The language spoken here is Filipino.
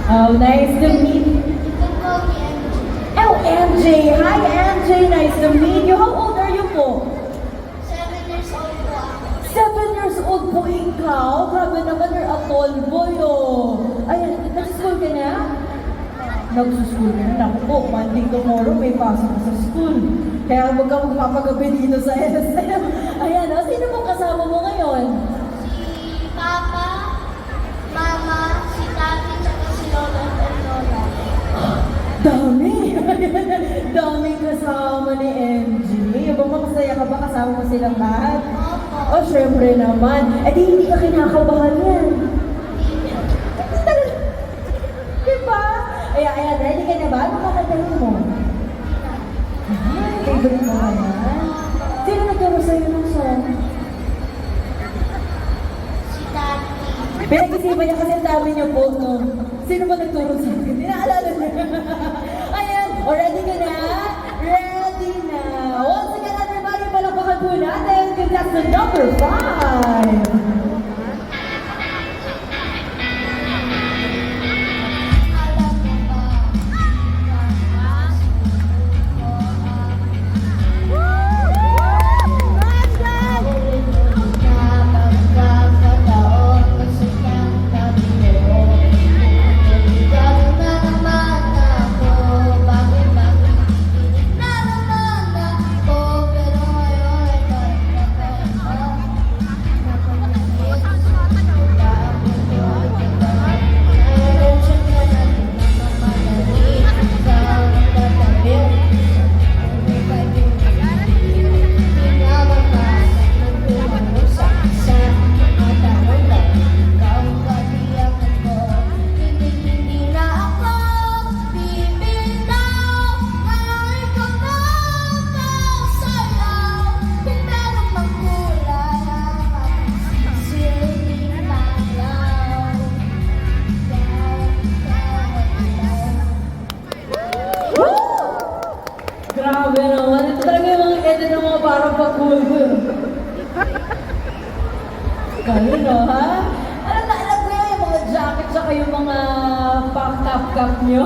Oh, nice to meet you. You can call me MJ. Oh, MJ. Hi, MJ. Nice to meet you. How old are you po? 7 years old po ako. 7 years old po ikaw? Grabe naman, you're a tall boy, oh. Ay, nag-school ka na? Nag-school ka na. Naku po, Monday tomorrow may pasok sa school. Kaya huwag ka magpapagabi dito sa SM. Ayan, oh. Sino pong kasama mo ngayon? Si Papa, Mama, si Tati, tsaka si Lolo at Lola. Dami! Dami kasama ni MJ. Ba masaya ka ba kasama mo silang lahat? Opo. Oh, syempre naman. Eh di hindi ka kinakabahan yan. Diba? Ayan, ready ka na ba? Ano kakantahin mo? Ay, favorite mo ba yan? Sino nagturo sa'yo ng song? Si Tati. Pinag-isipan niya kasi ang dami niyo po, no? Sino ba nagturo sa akin? Inaalala niya. Ayan, o ready ka na? Ready na. Once again, everybody, palakpakan po natin. Contestant number 5. Alam mo ba? Napagkakataon kasi kang tabi mo. Ikaw na naman ako. Bakit pilit na naman ako? Pero ngayon ay parang Grabe naman. Ito talaga yung mga edit ng mga parang pag-cool. Kayo, no, ha? Alam ko yan, yung mga jacket, saka yung mga pang-cap-cap nyo.